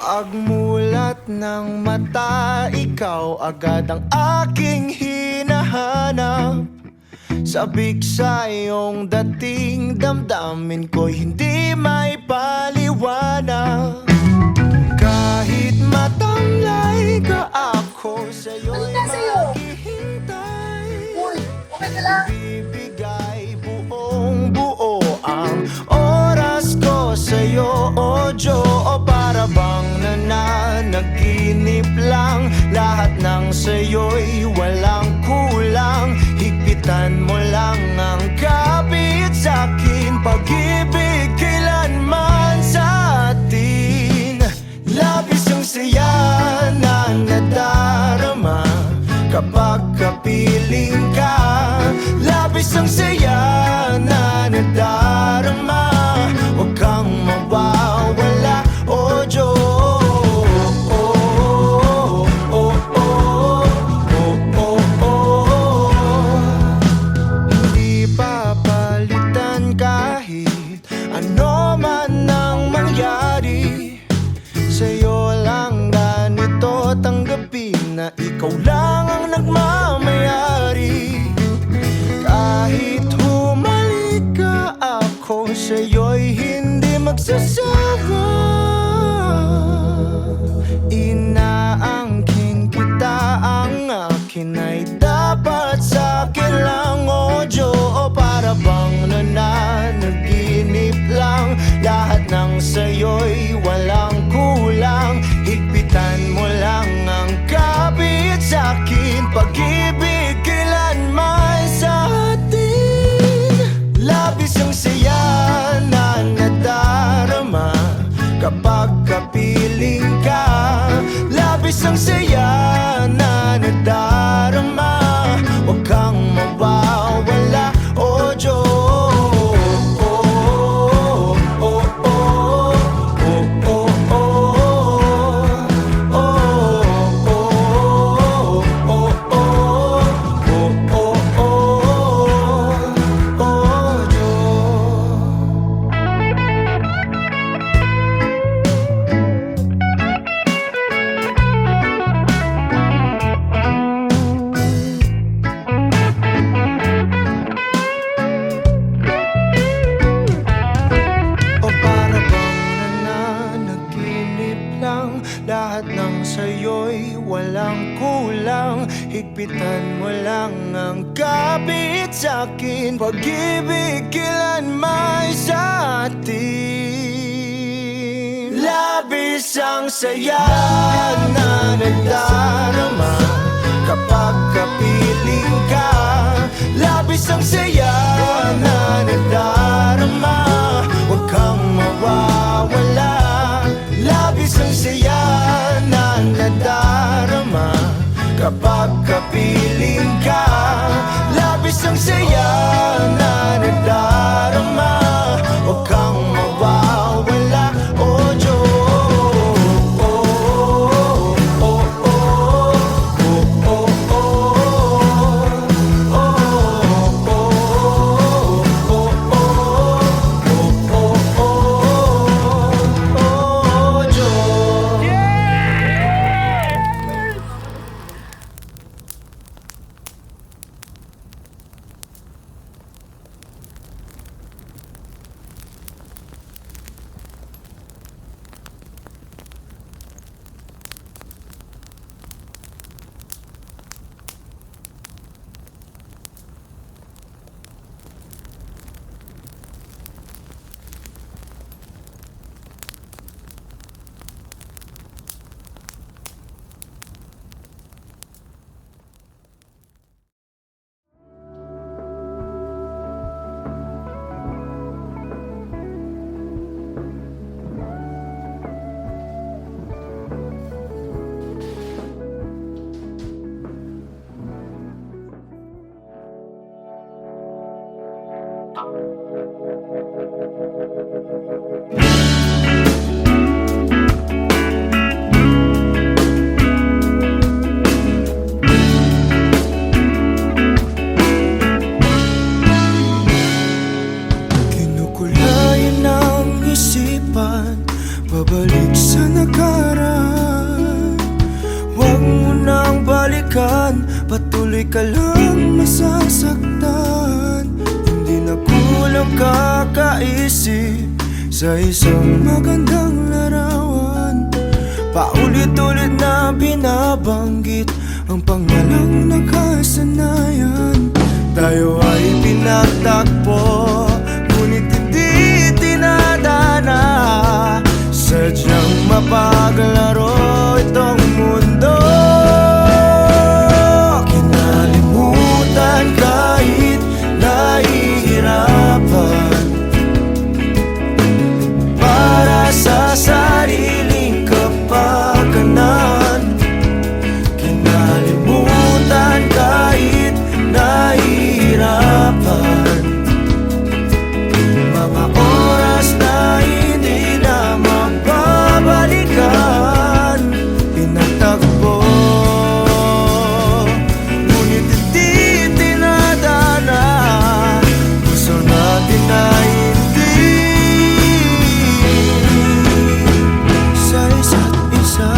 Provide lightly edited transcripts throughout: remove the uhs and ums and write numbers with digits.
Pagmulat ng mata, ikaw agad ang aking hinahanap. Sabik sa iyong dating, damdamin ko'y hindi may paliwanag. Kahit matamlay ka, ako sa'yo'y maghihintay. Okay ka lang? Bibigay buong buo ang oras ko sa'yo, o Diyo. O para bang nananaginip lang, lahat ng sa'yo'y walang kulang. Higpitan mo lang ang kapit sa'kin, pag-ibig kailanman sa atin. Labis ang saya na nadarama kapag kapiling ka. Labis ang saya na nadarama, huwag kang mawawala, o Diyos. Hindi papalitan kahit ano man ang mangyari. Sa'yo lang ganito tanggapin na ikaw lang ang nagmamayari. Kahit humalik ka, ako sa'yo'y hindi magsasawa. Inaangkin kita, ang akin ay dapat sa'kin lang, o Diyo. O para bang nananaginip lang, lahat ng sa'yo'y walang kulang. Higpitan mo lang ang kapit sa'kin, pag-ibig kailanman sa atin. Labis ang saya na nadarama kapag kapiling ka. Labis ang saya na nadarama, huwag kang mawawala, o Diyos. Lahat ng sa'yo'y walang kulang. Higpitan mo lang ang kapit sa'kin, pag-ibig kailanman sa atin. Labis ang saya na nadarama kapag kapiling ka. Labis ang saya na nadarama, huwag kang mawawala. Labis ang saya na nadarama kapag kapiling ka. Labis ang saya na nadarama, huwag kang mawawala, o Diyos. balikan, patuloy ka lang masasaktan. Hindi na kulang kakaisip sa isang magandang larawan. Paulit-ulit na binabanggit ang pangalang nakasanayan. Tayo ay pinagtagpo, ngunit hindi tinadana. Sadyang mapaglaro itong mundo. Kinalimutan kahit nahihirapan, para sa sariling kapakanan. Kinalimutan kahit nahihirapan, mga oras na hindi na mababalikan. Pinagtagpo, ngunit hindi tinadana. Gusto natin na hindi sa isa't isa.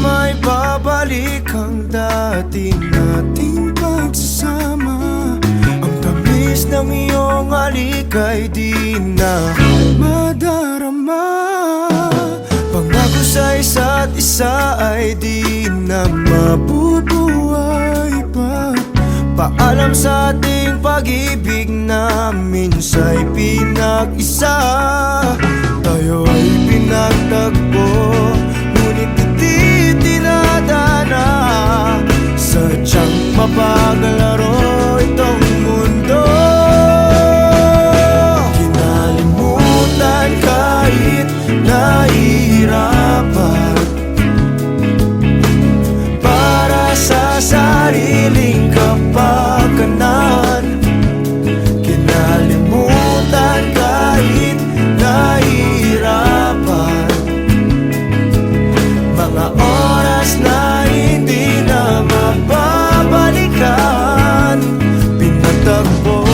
May babalik ang dati nating pagsasama. Ang tamis ng iyong halik ay di na madarama. Pangako sa isa't isa ay di na mabubuhay pa. Paalam sa ating pag-ibig na minsa'y pinag-isa. Tayo ay pinagtagpo, ngunit hindi tinadana. Sadyang mapaglaro itong mundo. Kinalimutan kahit nahihirapan, para sa sariling kapakanan. Kinalimutan kahit nahihirapan, mga oras na hindi na mababalikan. Pinagtagpo,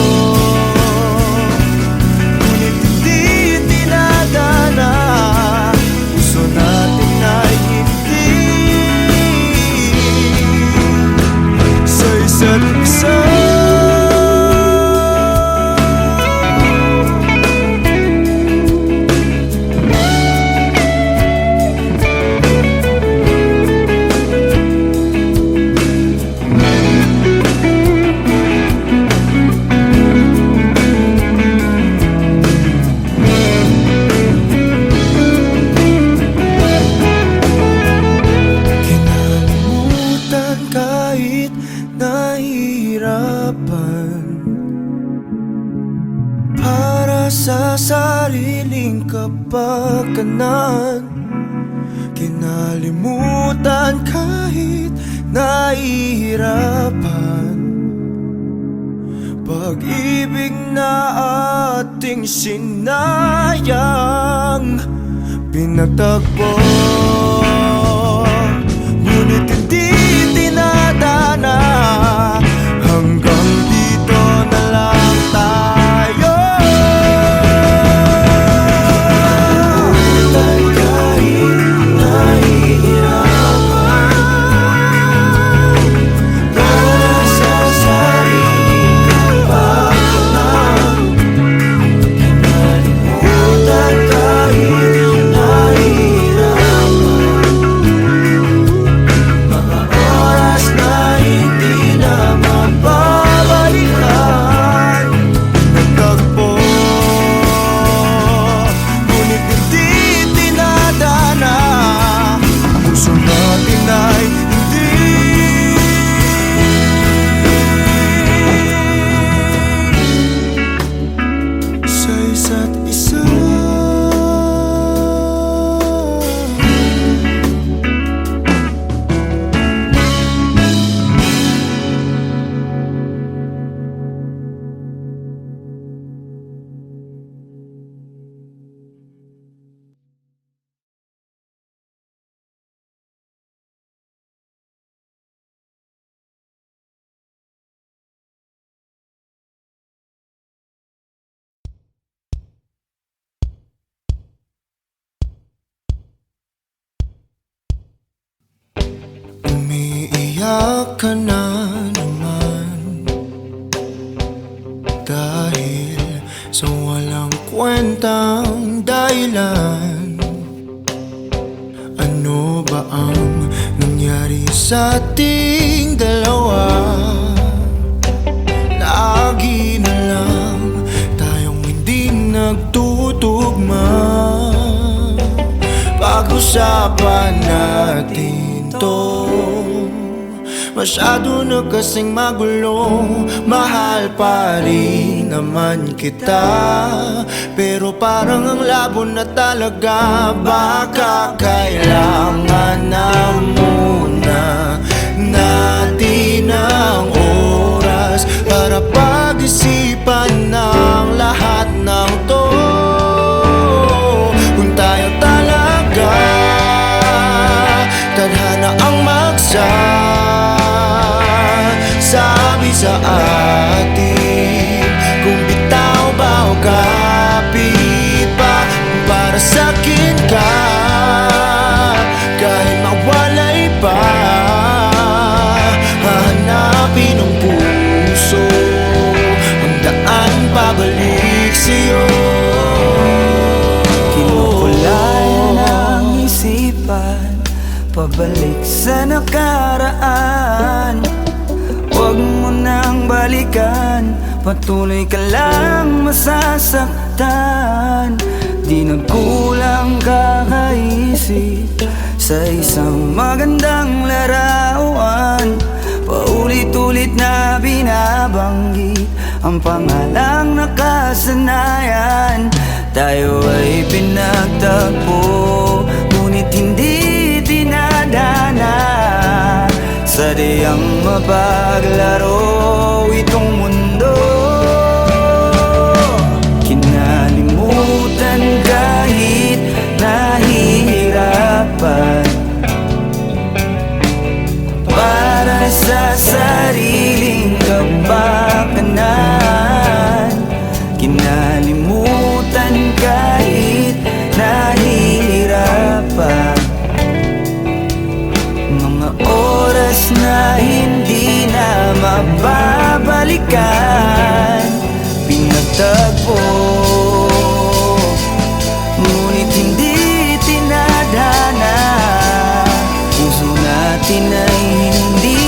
ngunit hindi tinadana. Gusto natin na hindi sa isa't isa. Kahit nahihirapan, para sa sariling kapakanan. Kinalimutan kahit nahihirapan, pag-ibig na ating sinayang. Pinagtagpo, ngunit hindi tinadana. Hanggang dito na lang tayo. Kahit nahihirapan, para sa sariling kapakanan. Kinalimutan kahit nahihirapan, mga oras na hindi na ka na naman, dahil sa walang kwentang dahilan. Ano ba ang nangyari sa ating dalawa? Lagi na lang tayong hindi nagtutugma. Pag-usapan natin to, masyado na kasing magulo. Mahal pa rin naman kita, pero parang ang labo na talaga. Baka kailangan na muna natin ang oras para pag-isipan ng lahat ng to. Kung tayo talaga tadhana ang sabi sa atin, kung bitaw ba o kapit pa, para sa'kin ka, kahit mawalay pa, hahanapin ng puso ang daan pabalik sa'yo. Kinukulay ng isipan, pabalik sa nakaraan. Huwag mo nang balikan, patuloy ka lang masasaktan. Di nagkulang kakaisip sa isang magandang larawan. Paulit-ulit na binabanggit ang pangalang nakasanayan. Tayo ay pinagtagpo, ngunit hindi dinadana. Sadyang mapaglaro itong mundo. Kinalimutan kahit nahihirapan, para sa sariling kapakanan. Kinalimutan kahit nahihirapan, mga oras na hindi na mababalikan. Pinagtagpo, ngunit hindi tinadhana. Puso natin ay hindi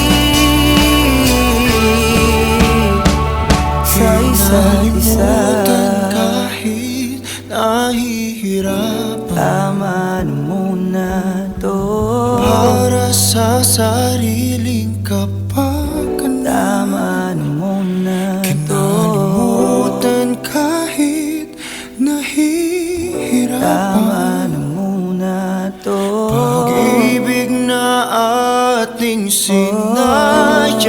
sa isa't isa. Kahit nahihirapan, Tama na muna to, para sa sariling kapakanan. tama na muna to, Kinalimutan kahit nahihirapan, tama na muna to. pag-ibig na ating sinayang,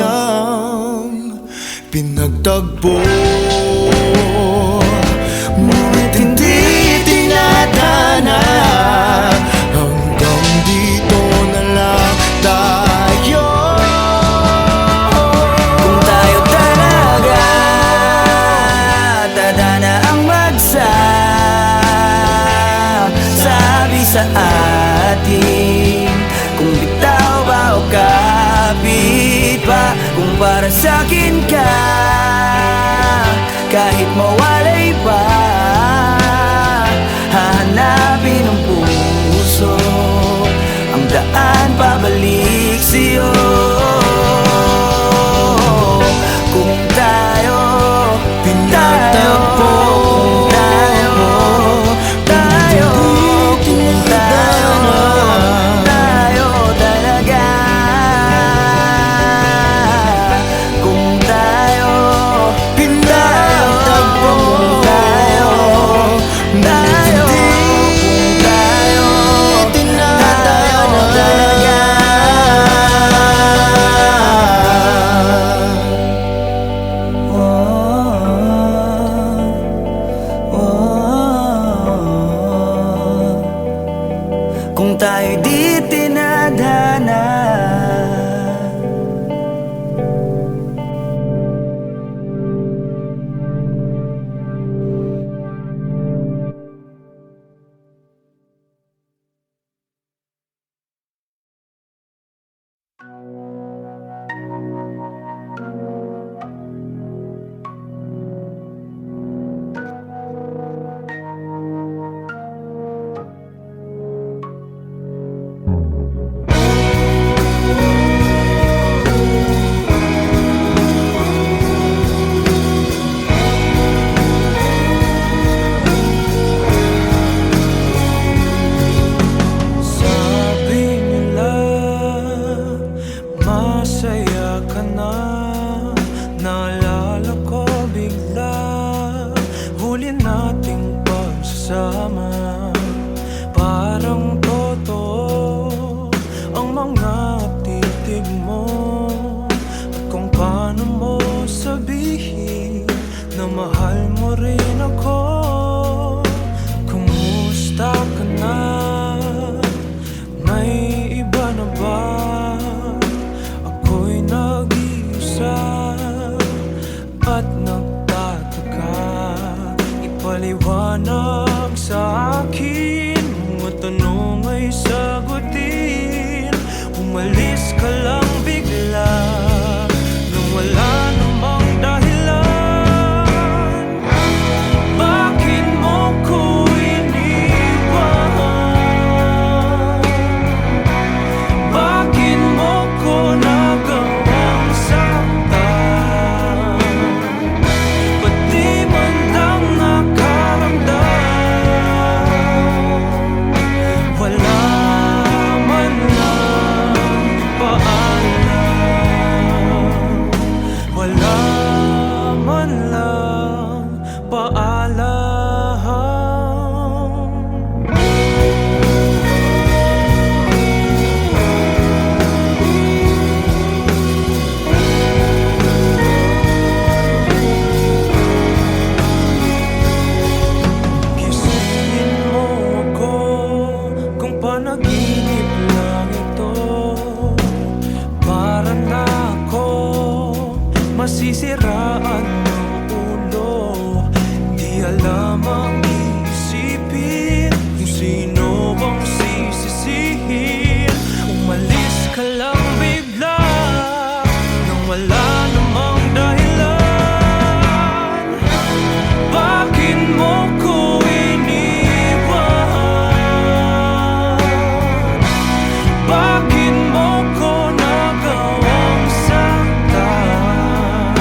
pinagtagpo, ngunit hindi tinadhana. Hanggang dito na lang tayo. Kung tayo talaga tadhana ang sabi sa atin, kung bitaw ba o kapit pa, kung para sa'kin ka, kahit mawalay pa, hahanapin ng puso ang daan pabalik sa'yo. Kung tayo Pinagtagpo, tayo talaga, kung tayo man lang paalam. Gisingin mo ako kung panaginip lang ito. Para na ako masisiraan ng ulo. Di alam ang isipin kung sino bang sisisihin. Umalis ka lang bigla nang wala namang dahilan. Bakit mo ko iniwan? Bakit mo ko nagawang saktan?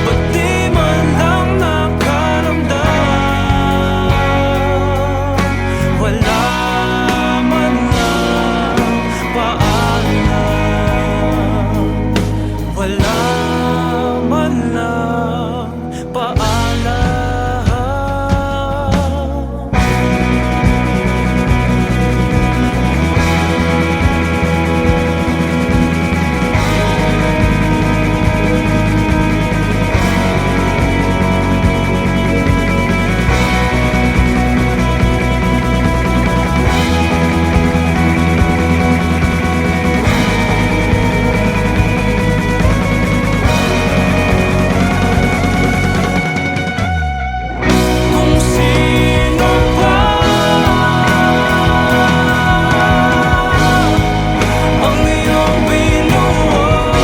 Ba't di man lang nakaramdam? Wala man lang paalam. Wala man lang paalam. Kung sino pa ang iyong binuwag,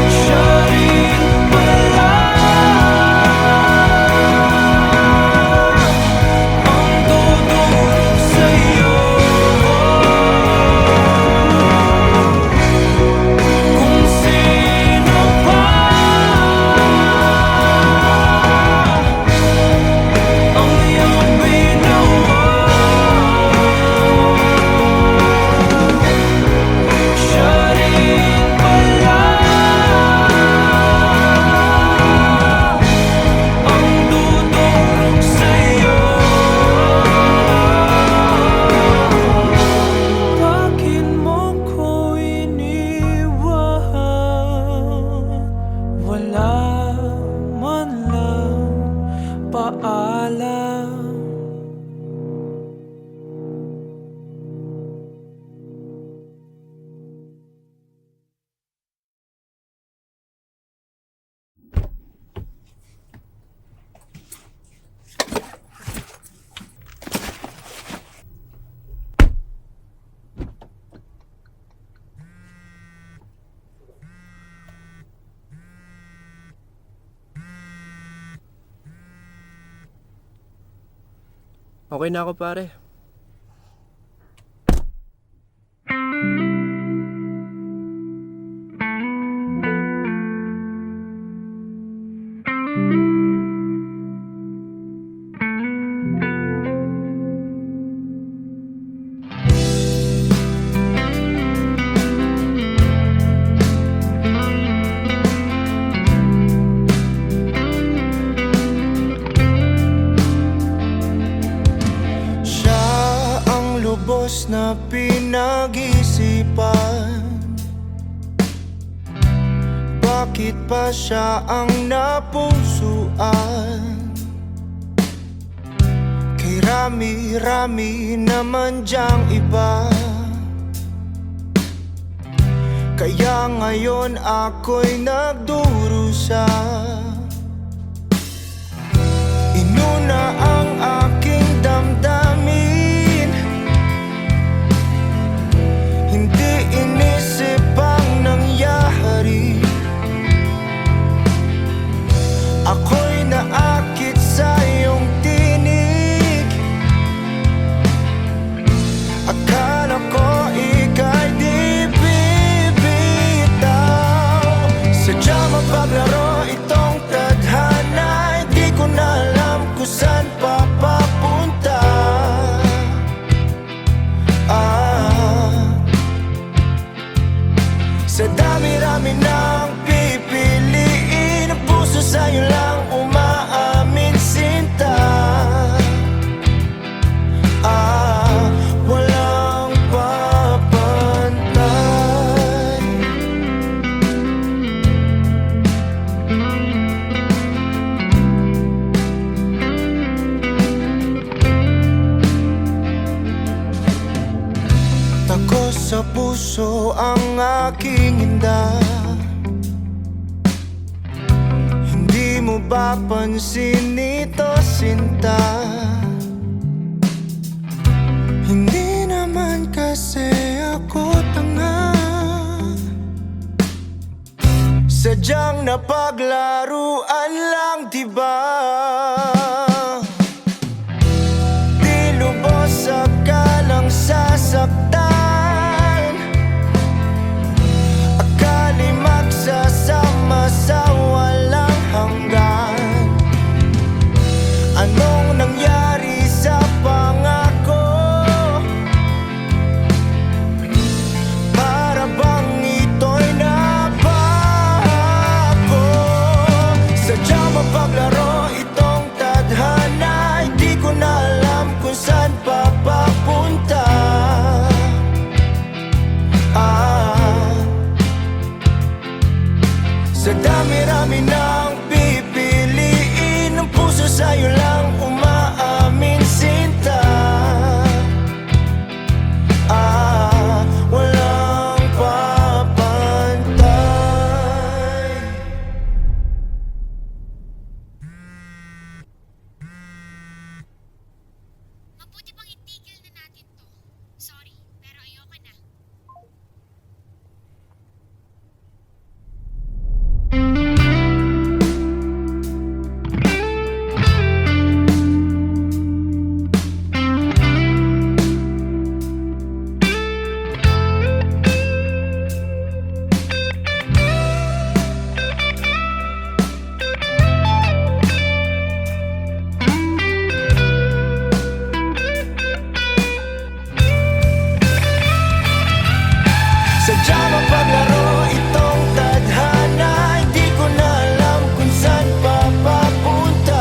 siya rin pala ang tutulong sa'yo. Kung sino pa ang iyong binuwag, siya rin pala ang tutulong sa'yo. Bakit mo ko iniwan? Wala man lang paalam. Okay na ako, pare. Siya ang lubos na pinag-isipan. Bakit pa siya ang napusuan? Kay rami-rami naman diyang iba. Kaya ngayon ako'y nagdurusa. Inuna ang aking damdamin, hindi inisip ang nangyari. Ako'y naakit sa iyong tinig. Akala ko ika'y di bibitaw. Sadya mapaglaro itong tadhana. Hindi ko na alam kung saan papapunta. Sa dami-rami ng pipiliin, ang puso sa'yo lang umaamin, sinta. Walang papantay. Takos sa puso ang aking inda. Hindi mo ba pansin ito, sinta? Hindi naman kasi ako tanga, sadyang napaglaruan lang, diba? Di lubos akalang sasaktan, akali magsasama sa walang hanggan. Anong nangyari sa pangako? Para bang ito'y napako? Sadyang mapaglaro itong tadhana, hindi ko na alam kung saan papapunta. Sa dami-rami ng pipiliin, ang puso sa'yo lang umaamin, sinta. Walang papantay. Mabuti pang itigil na natin to. Sorry, pero ayoko na. Sadyang mapaglaro itong tadhana, hindi ko na alam kung saan papapunta.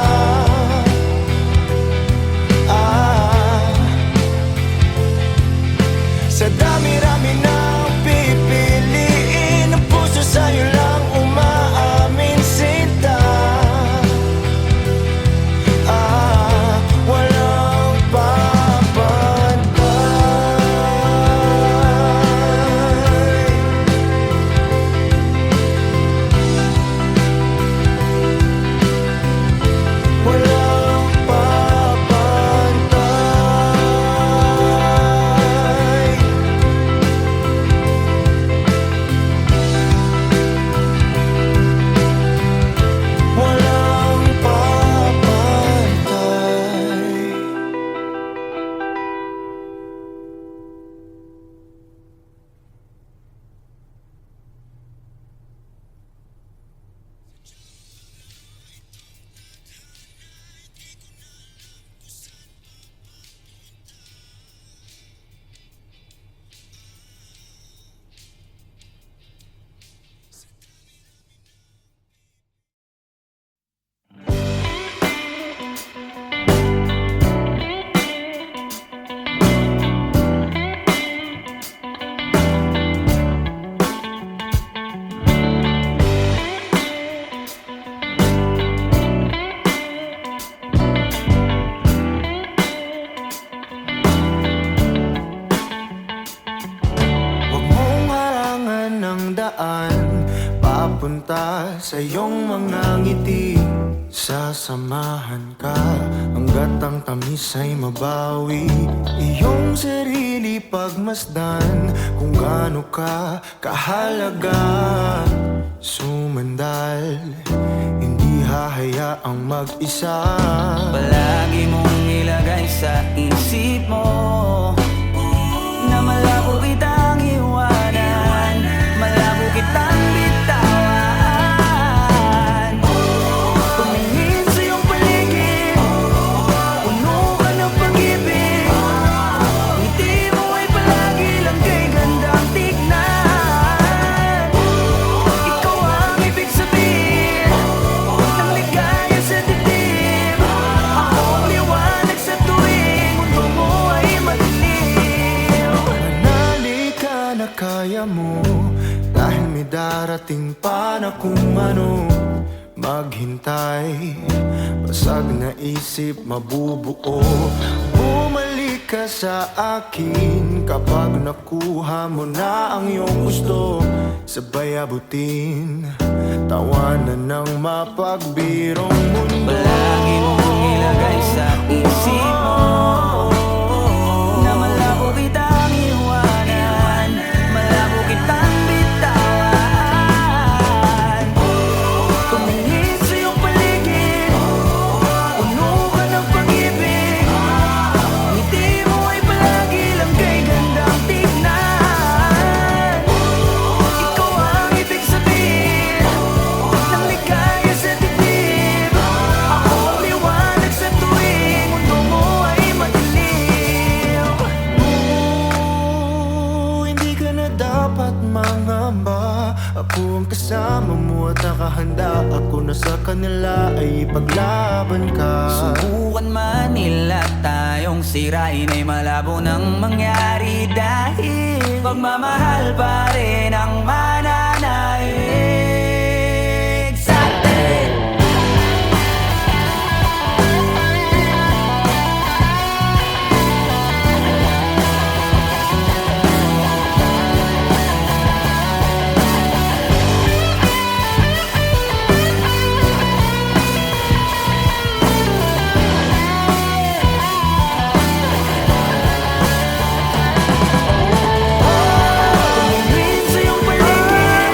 Sa dami-rami ng pipiliin, ang puso sa'yo lang umaamin, sinta. Walang papantay. Walang papantay. Walang papantay. Huwag mong harangan ng daan papunta sa iyong mga ngiti. Sasamahan ka hanggat ang tamis ay mabawi. Iyong sarili pagmasdan kung gaano ka kahalaga. Sumandal, hindi hahayaang mag-isa. Palagi mong ilagay sa isip mo na malabo kitang iwanan, malabo kitang bitawan. Tumingin sa iyong paligid, puno ka ng pag-ibig. Ngiti mo ay palagi lang kay gandang tignan. darating pa na kung ano maghintay. Basag na isip mabubuo. Bumalik ka sa akin kapag nakuha mo na ang iyong gusto. Sabay abutin, tawanan ng mapagbirong mundo. Palagi mong ilagay sa isip mo na malabo kitang iwanan, malabo kitang bitawan. Tumingin sa iyong paligid, puno ka ng pag-ibig. Ngiti mo ay palagi lang kay gandang tignan. Ikaw ang ibig sabihin ng ligaya sa dibdib. Ako ang liwanag sa tuwing mundo mo ay madilim. Hindi ka na dapat mangamba. Ako ang kasama mo at nakahanda. Ako na sa kanila ay ipaglaban ka. Subukan man nila tayong sirain ay malabo nang mangyari. Dahil pagmamahal pa rin ang mananaig sa atin. Tumingin sa iyong paligid,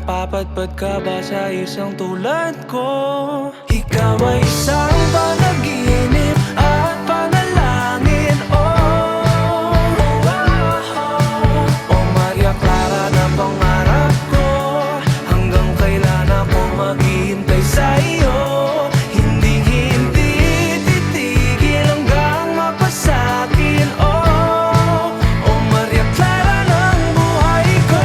Mapapadpad ka ba sa isang tulad ko? Ikaw ay isang panaginip at panalangin. Oh, oh Maria Clara na pangarap ko. Hanggang kailan ako maghihintay sa'yo? Hindi titigil hanggang mapasakin. Oh, oh Maria Clara ng buhay ko.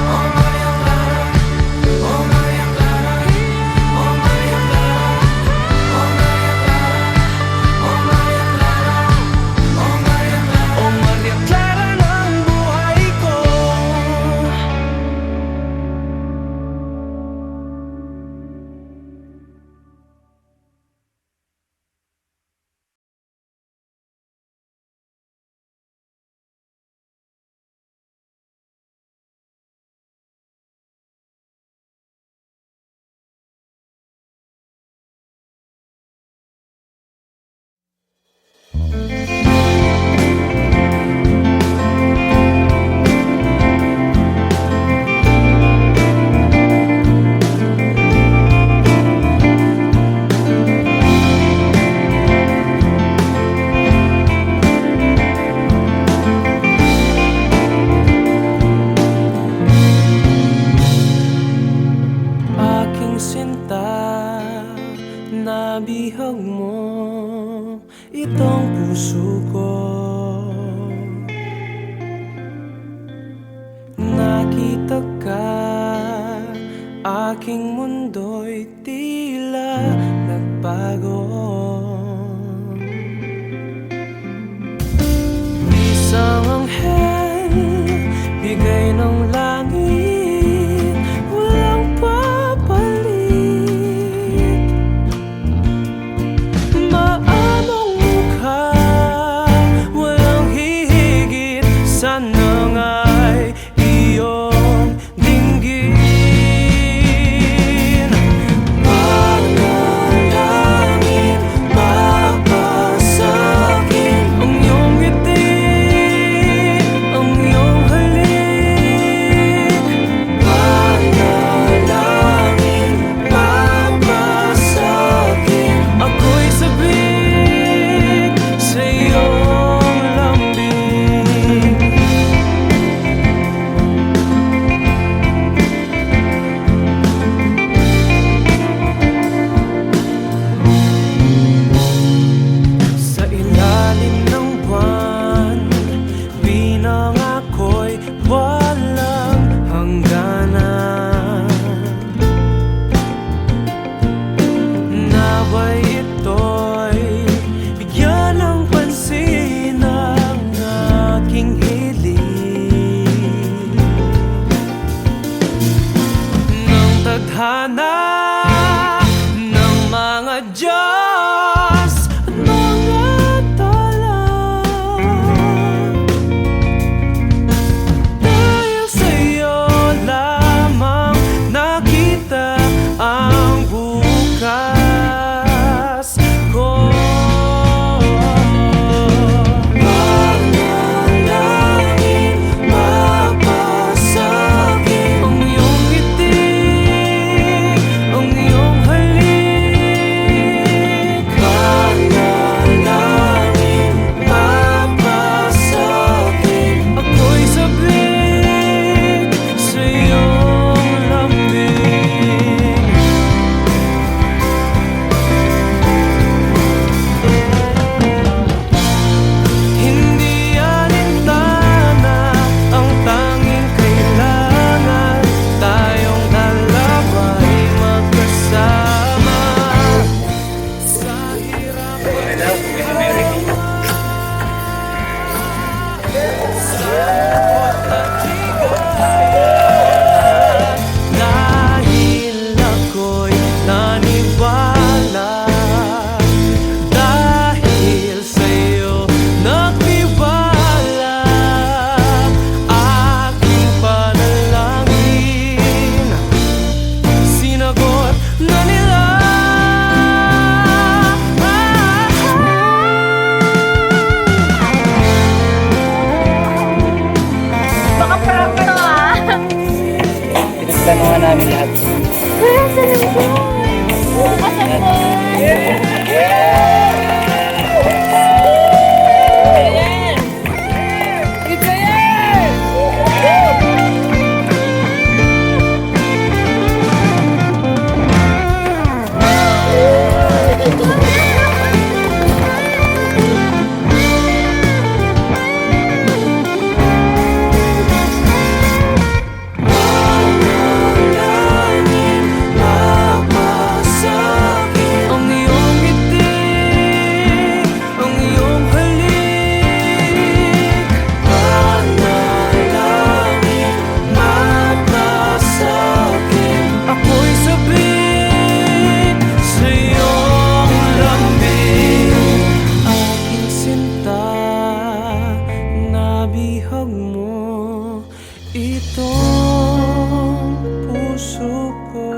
Oh Maria Clara ng buhay ko. Aking sinta, nabihag mo itong puso ko. Nakita ka, aking mundo'y tila nagbago. Isang anghel, bigay ng langit, walang papalit. Maamong mukha, walang hihigit, sana nga'y iyong dinggin. Panalangin, mapasakin ang iyong ngiti, ang iyong halik. Panalangin, mapasakin, ako'y sabik sa iyong lambing. ibihag mo itong puso ko.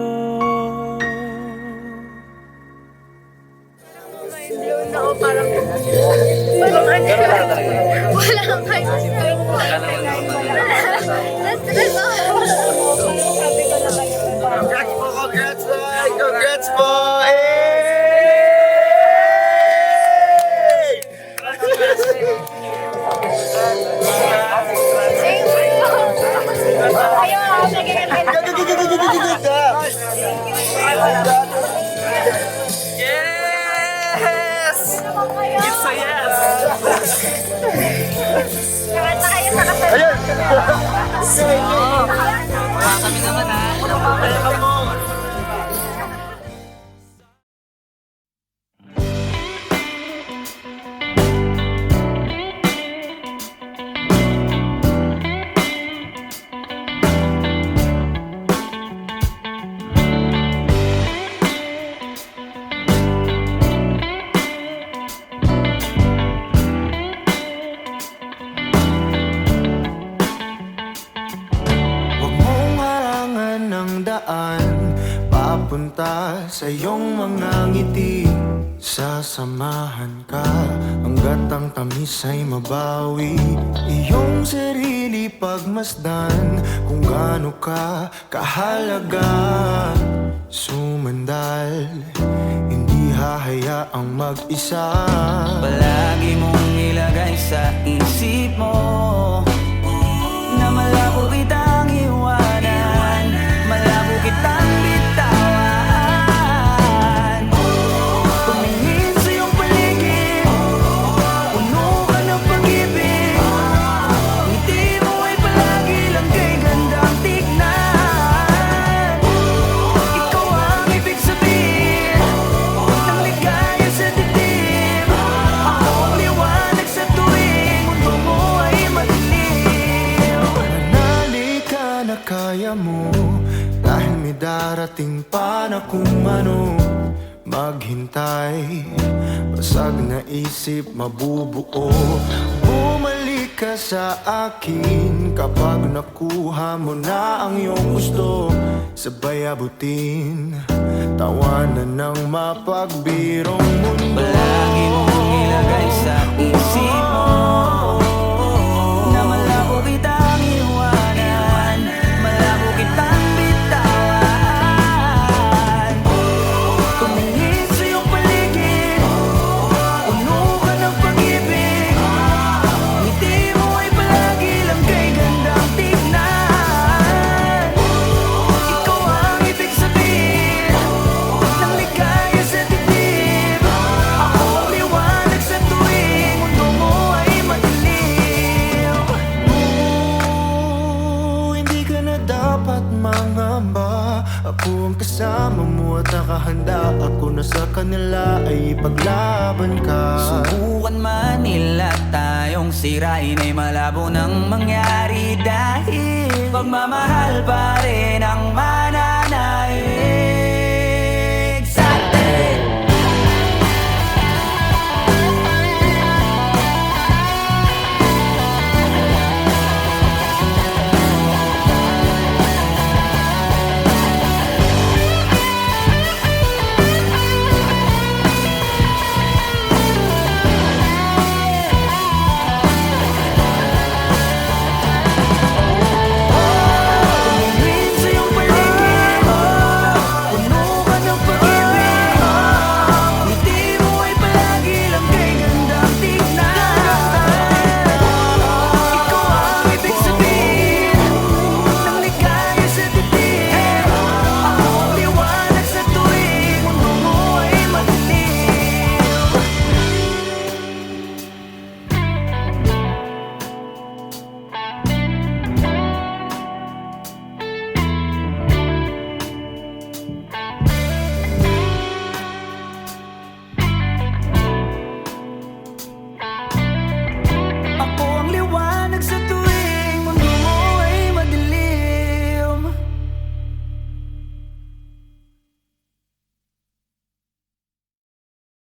Wala kang kahit straight po. Na-stress ako. Sabi ko na kayo. Congrats po! Ayun, nagiging Yes! It's a yes! Kanta kayo sa kasal. Kami naman ha. Huwag mong harangan ng daan papunta sa iyong mga ngiti. Sasamahan ka hanggat ang tamis ay mabawi. Iyong sarili pagmasdan kung gaano ka kahalaga. Sumandal, hindi hahayaang mag-isa. Palagi mong ilagay sa isip mo na malabo kitang iwanan, malabo kitang bitawan. Tumingin sa iyong paligid, puno ka ng pag-ibig. Ngiti mo ay palagi lang kay gandang tignan. Ikaw ang ibig sabihin ng ligaya sa dibdib. Ako ang liwanag sa tuwing mundo mo ay madilim. Manali ka na kaya mo, dahil may darating pa na kung ano. Maghintay, basag na isip mabubuo. Bumalik ka sa akin kapag nakuha mo na ang iyong gusto. Sabay abutin, tawanan ng mapagbirong mundo. Palagi mong ilagay sa isip mo na malabo kitang iwanan, malabo kitang bitawan. Tumingin sa iyong paligid, puno ka ng pag-ibig. Ngiti mo ay palagi lang kay gandang tignan. Ikaw ang ibig sabihin ng ligaya sa dibdib. Ako ang liwanag sa tuwing mundo mo ay madilim. Hindi ka na dapat mangamba. Ako ang kasama mo at nakahanda. Ako na sa kanila ay ipaglaban ka. Subukan man nila tayong sirain ay malabo nang mangyari. Dahil pagmamahal pa rin ang mana.